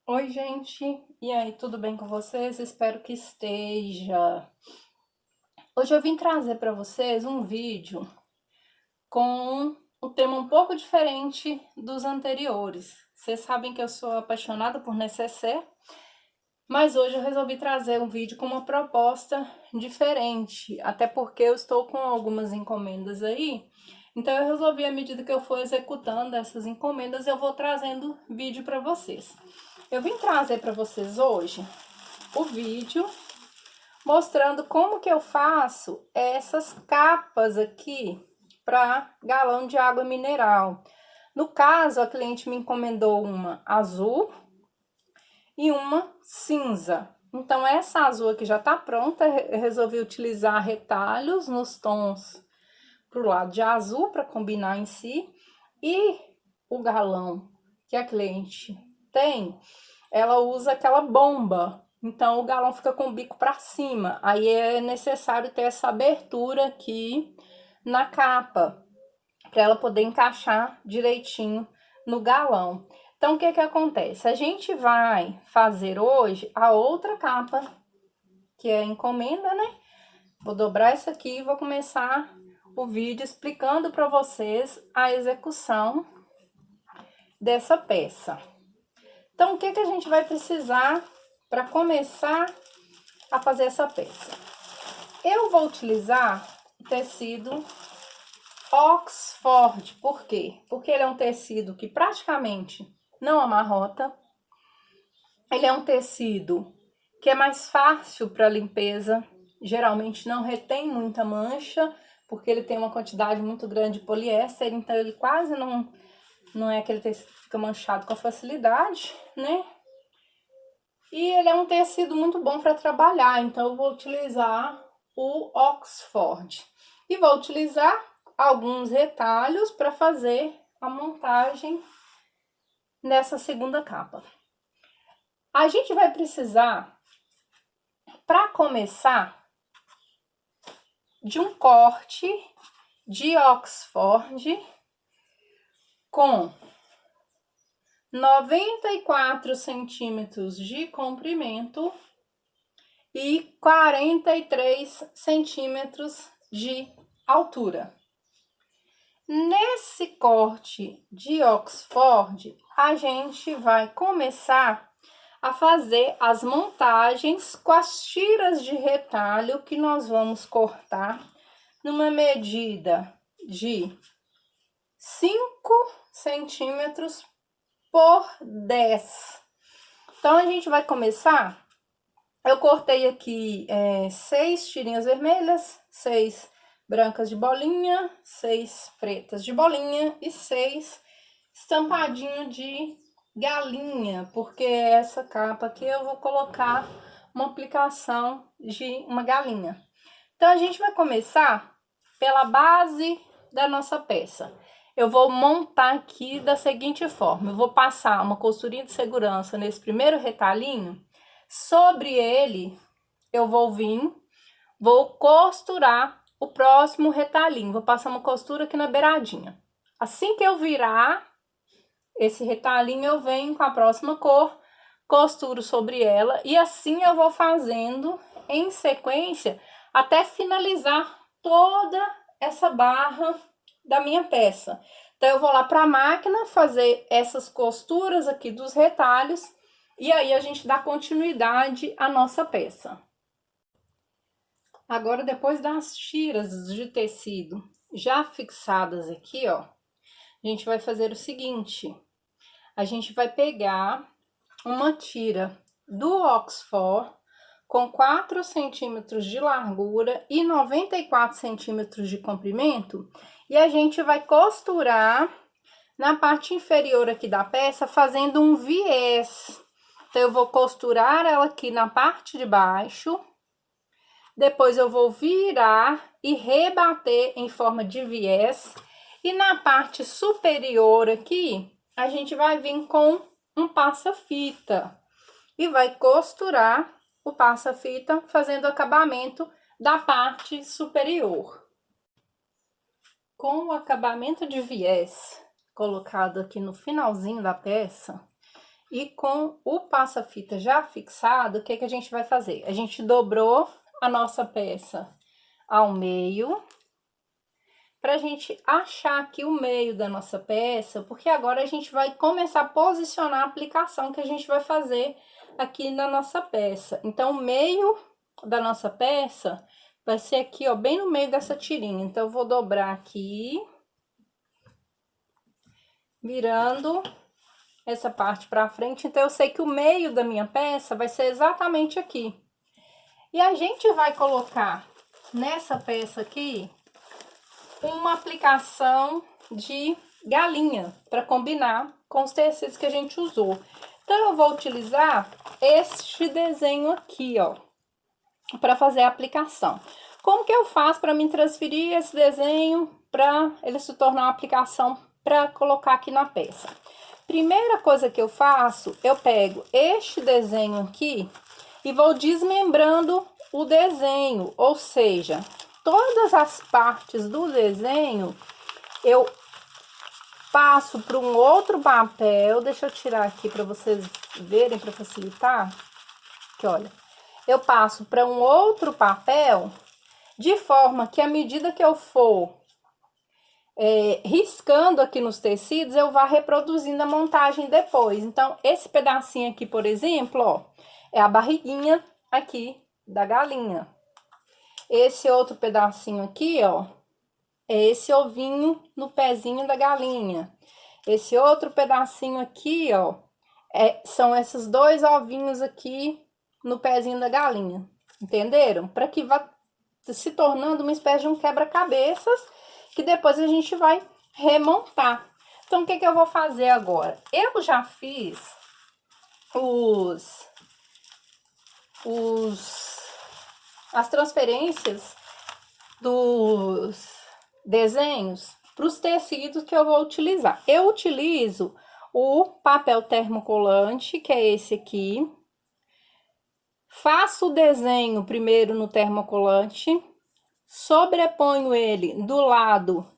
Oi, gente. E aí, tudo bem com vocês? Espero que esteja. Hoje eu vim trazer para vocês um vídeo com um tema um pouco diferente dos anteriores. Vocês sabem que eu sou apaixonada por necessaire, mas hoje eu resolvi trazer um vídeo com uma proposta diferente, até porque eu estou com algumas encomendas aí. Então eu resolvi, à medida que eu for executando essas encomendas, eu vou trazendo vídeo para vocês. Eu vim trazer para vocês hoje o vídeo mostrando como que eu faço essas capas aqui para galão de água mineral. No caso, a cliente me encomendou uma azul e uma cinza. Então, essa azul aqui já tá pronta, eu resolvi utilizar retalhos nos tons pro lado de azul para combinar em si. E o galão que a cliente tem, ela usa aquela bomba, então o galão fica com o bico para cima. Aí é necessário ter essa abertura aqui na capa para ela poder encaixar direitinho no galão. Então o que que acontece? A gente vai fazer hoje a outra capa, que é a encomenda, né? Vou dobrar essa aqui e vou começar o vídeo explicando para vocês a execução dessa peça. Então, o que que a gente vai precisar para começar a fazer essa peça? Eu vou utilizar o tecido Oxford. Por quê? Porque ele é um tecido que praticamente não amarrota. Ele é um tecido que é mais fácil para limpeza. Geralmente não retém muita mancha, porque ele tem uma quantidade muito grande de poliéster, então ele quase não é aquele tecido que fica manchado com facilidade, né? E ele é um tecido muito bom para trabalhar, então eu vou utilizar o Oxford. E vou utilizar alguns retalhos para fazer a montagem nessa segunda capa. A gente vai precisar, para começar, de um corte de Oxford com 94 centímetros de comprimento e 43 centímetros de altura. Nesse corte de Oxford, a gente vai começar a fazer as montagens com as tiras de retalho que nós vamos cortar numa medida de 5 centímetros por 10. Então, a gente vai começar. Eu cortei aqui 6 tirinhas vermelhas, 6 brancas de bolinha, 6 pretas de bolinha e 6 estampadinho de galinha, porque essa capa aqui eu vou colocar uma aplicação de uma galinha. Então, a gente vai começar pela base da nossa peça. Eu vou montar aqui da seguinte forma: eu vou passar uma costurinha de segurança nesse primeiro retalhinho. Sobre ele, eu vou costurar o próximo retalhinho. Vou passar uma costura aqui na beiradinha. Assim que eu virar esse retalhinho, eu venho com a próxima cor, costuro sobre ela e assim eu vou fazendo em sequência até finalizar toda essa barra da minha peça. Então, eu vou lá para a máquina fazer essas costuras aqui dos retalhos e aí a gente dá continuidade à nossa peça. Agora, depois das tiras de tecido já fixadas aqui, ó, a gente vai fazer o seguinte: a gente vai pegar uma tira do Oxford com 4 centímetros de largura e 94 centímetros de comprimento e a gente vai costurar na parte inferior aqui da peça, fazendo um viés. Então, eu vou costurar ela aqui na parte de baixo, depois eu vou virar e rebater em forma de viés, e na parte superior aqui, a gente vai vir com um passa-fita e vai costurar o passa-fita, fazendo o acabamento da parte superior. Com o acabamento de viés colocado aqui no finalzinho da peça, E com o passa-fita já fixado, o que que a gente vai fazer? A gente dobrou a nossa peça ao meio, pra gente achar aqui o meio da nossa peça, porque agora a gente vai começar a posicionar a aplicação que a gente vai fazer aqui na nossa peça. Então, o meio da nossa peça vai ser aqui, ó, bem no meio dessa tirinha. Então, eu vou dobrar aqui, virando essa parte pra frente. Então, eu sei que o meio da minha peça vai ser exatamente aqui. E a gente vai colocar nessa peça aqui uma aplicação de galinha para combinar com os tecidos que a gente usou. Então, eu vou utilizar este desenho aqui, ó, para fazer a aplicação. Como que eu faço para me transferir esse desenho para ele se tornar uma aplicação para colocar aqui na peça? Primeira coisa que eu faço, eu pego este desenho aqui e vou desmembrando o desenho, ou seja, todas as partes do desenho eu passo para um outro papel. Deixa eu tirar aqui para vocês verem, para facilitar. Que olha, eu passo para um outro papel, de forma que à medida que eu for riscando aqui nos tecidos, eu vá reproduzindo a montagem depois. Então, esse pedacinho aqui, por exemplo, ó, é a barriguinha aqui da galinha. Esse outro pedacinho aqui, ó, é esse ovinho no pezinho da galinha. Esse outro pedacinho aqui, ó, são esses dois ovinhos aqui no pezinho da galinha. Entenderam? Para que vá se tornando uma espécie de um quebra-cabeças que depois a gente vai remontar. Então, o que que eu vou fazer agora? Eu já fiz as transferências dos desenhos para os tecidos que eu vou utilizar. Eu utilizo o papel termocolante, que é esse aqui. Faço o desenho primeiro no termocolante, sobreponho ele do lado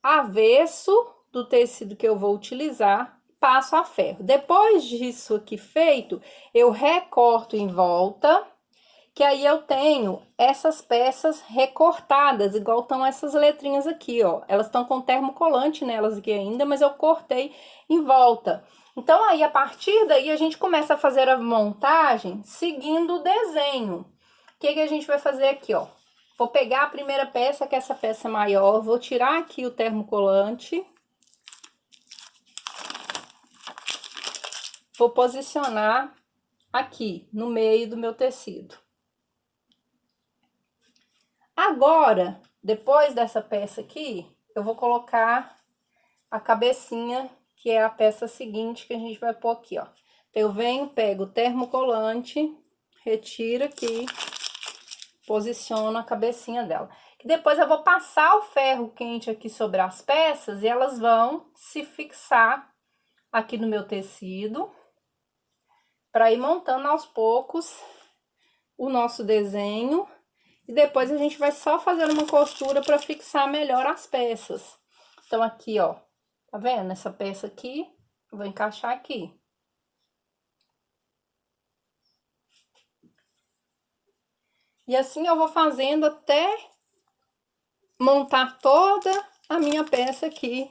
avesso do tecido que eu vou utilizar, passo a ferro. Depois disso aqui feito, eu recorto em volta, que aí eu tenho essas peças recortadas, igual estão essas letrinhas aqui, ó. Elas estão com termocolante nelas aqui ainda, mas eu cortei em volta. Então, aí, a partir daí, a gente começa a fazer a montagem seguindo o desenho. O que que a gente vai fazer aqui, ó? Vou pegar a primeira peça, que é essa peça maior, vou tirar aqui o termocolante. Vou posicionar aqui, no meio do meu tecido. Agora, depois dessa peça aqui, eu vou colocar a cabecinha, que é a peça seguinte que a gente vai pôr aqui, ó. Então, eu venho, pego o termocolante, retiro aqui, posiciono a cabecinha dela. E depois eu vou passar o ferro quente aqui sobre as peças e elas vão se fixar aqui no meu tecido, para ir montando aos poucos o nosso desenho. E depois a gente vai só fazendo uma costura para fixar melhor as peças. Então, aqui, ó, tá vendo? Essa peça aqui, eu vou encaixar aqui. E assim eu vou fazendo até montar toda a minha peça aqui.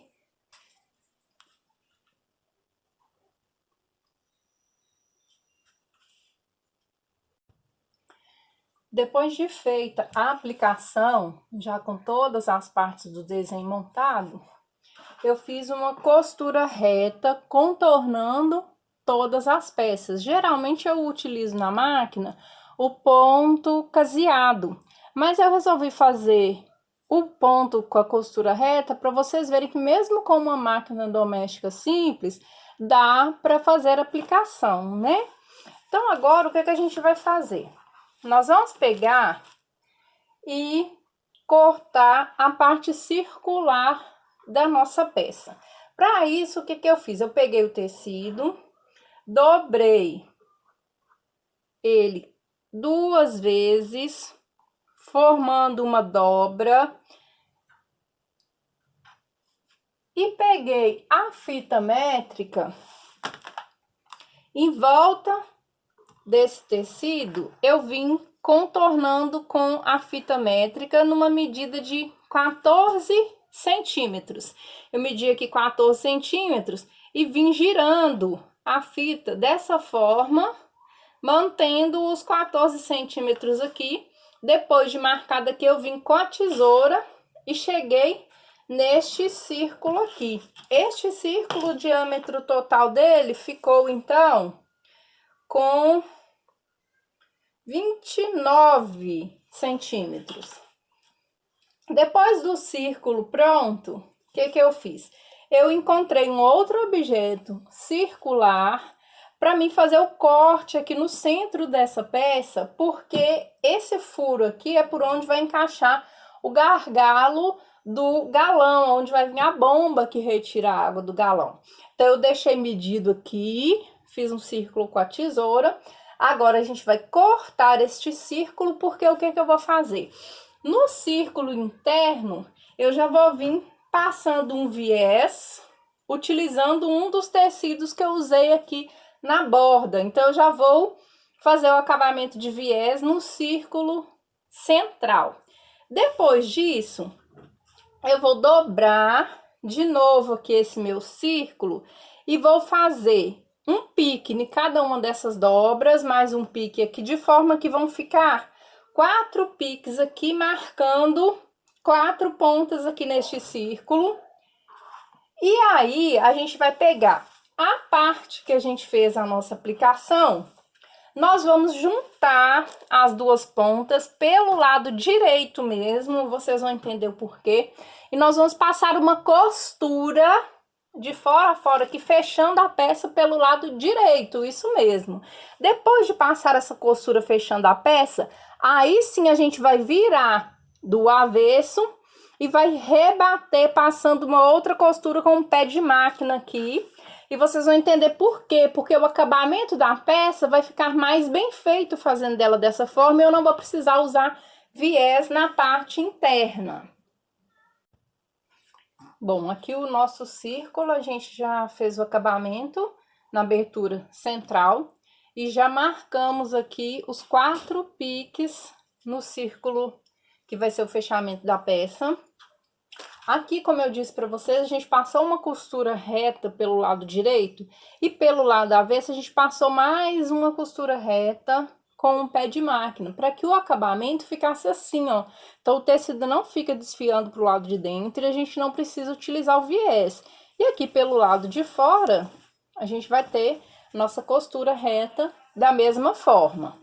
Depois de feita a aplicação, já com todas as partes do desenho montado, eu fiz uma costura reta, contornando todas as peças. Geralmente eu utilizo na máquina o ponto caseado, mas eu resolvi fazer o ponto com a costura reta para vocês verem que mesmo com uma máquina doméstica simples, dá para fazer a aplicação, né? Então, agora, o que que a gente vai fazer? Nós vamos pegar e cortar a parte circular da nossa peça. Para isso, o que que eu fiz? Eu peguei o tecido, dobrei ele 2 vezes, formando uma dobra, e peguei a fita métrica Em volta desse tecido, eu vim contornando com a fita métrica numa medida de 14 centímetros. Eu medi aqui 14 centímetros e vim girando a fita dessa forma, mantendo os 14 centímetros aqui. Depois de marcada aqui, eu vim com a tesoura e cheguei neste círculo aqui. Este círculo, o diâmetro total dele ficou, então, com 29 centímetros. Depois do círculo pronto, o que eu fiz? Eu encontrei um outro objeto circular para mim fazer o corte aqui no centro dessa peça, porque esse furo aqui é por onde vai encaixar o gargalo do galão, onde vai vir a bomba que retira a água do galão. Então, eu deixei medido aqui, fiz um círculo com a tesoura. Agora, a gente vai cortar este círculo, porque o que eu vou fazer? No círculo interno, eu já vou vir passando um viés, utilizando um dos tecidos que eu usei aqui na borda. Então, eu já vou fazer o acabamento de viés no círculo central. Depois disso, eu vou dobrar de novo aqui esse meu círculo e vou fazer um pique em cada uma dessas dobras, mais um pique aqui, de forma que vão ficar 4 piques aqui, marcando 4 pontas aqui neste círculo. E aí, a gente vai pegar a parte que a gente fez a nossa aplicação, nós vamos juntar as duas pontas pelo lado direito mesmo, vocês vão entender o porquê. E nós vamos passar uma costura de fora a fora aqui, fechando a peça pelo lado direito, isso mesmo. Depois de passar essa costura fechando a peça, aí sim a gente vai virar do avesso e vai rebater passando uma outra costura com um pé de máquina aqui. E vocês vão entender por quê, porque o acabamento da peça vai ficar mais bem feito fazendo dela dessa forma e eu não vou precisar usar viés na parte interna. Bom, aqui o nosso círculo, a gente já fez o acabamento na abertura central e já marcamos aqui os 4 piques no círculo que vai ser o fechamento da peça. Aqui, como eu disse para vocês, a gente passou uma costura reta pelo lado direito e pelo lado avesso a gente passou mais uma costura reta com um pé de máquina, para que o acabamento ficasse assim, ó. Então, o tecido não fica desfiando para o lado de dentro e a gente não precisa utilizar o viés. E aqui pelo lado de fora, a gente vai ter nossa costura reta da mesma forma.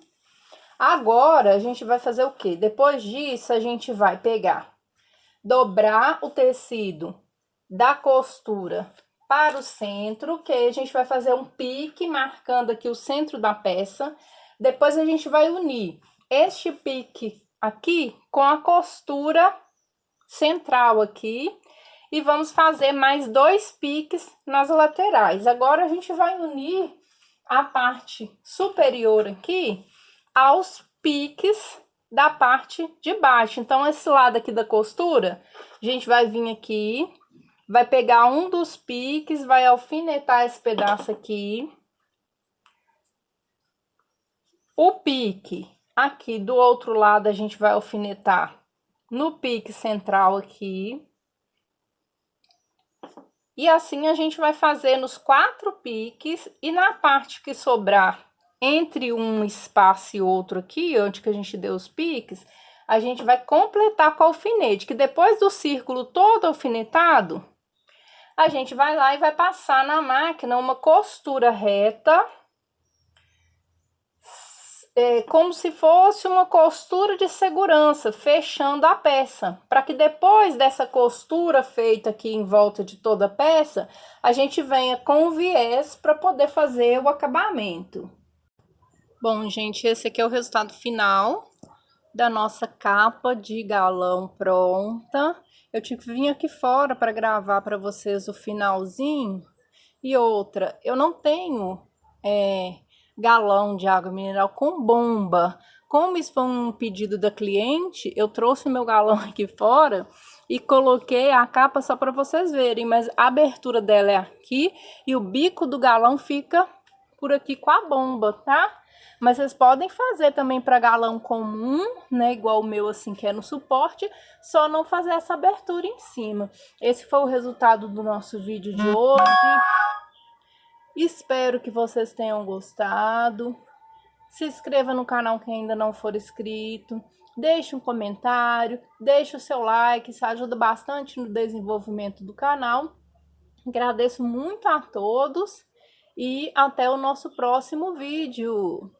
Agora, a gente vai fazer o quê? Depois disso, a gente vai pegar, dobrar o tecido da costura para o centro, que aí a gente vai fazer um pique marcando aqui o centro da peça. Depois a gente vai unir este pique aqui com a costura central aqui e vamos fazer mais 2 piques nas laterais. Agora a gente vai unir a parte superior aqui aos piques da parte de baixo. Então, esse lado aqui da costura, a gente vai vir aqui, vai pegar um dos piques, vai alfinetar esse pedaço aqui. O pique aqui do outro lado, a gente vai alfinetar no pique central aqui. E assim a gente vai fazer nos 4 piques e na parte que sobrar entre um espaço e outro aqui, onde que a gente deu os piques, a gente vai completar com alfinete, que depois do círculo todo alfinetado, a gente vai lá e vai passar na máquina uma costura reta, como se fosse uma costura de segurança, fechando a peça, para que depois dessa costura feita aqui em volta de toda a peça, a gente venha com o viés para poder fazer o acabamento. Bom, gente, esse aqui é o resultado final da nossa capa de galão pronta. Eu tive que vir aqui fora para gravar para vocês o finalzinho. E outra, eu não tenho galão de água mineral com bomba. Como isso foi um pedido da cliente, eu trouxe meu galão aqui fora e coloquei a capa só para vocês verem. Mas a abertura dela é aqui e o bico do galão fica por aqui com a bomba, tá? Mas vocês podem fazer também para galão comum, né? Igual o meu, assim, que é no suporte, só não fazer essa abertura em cima. Esse foi o resultado do nosso vídeo de hoje. Espero que vocês tenham gostado. Se inscreva no canal quem ainda não for inscrito. Deixe um comentário, deixe o seu like, isso ajuda bastante no desenvolvimento do canal. Agradeço muito a todos e até o nosso próximo vídeo.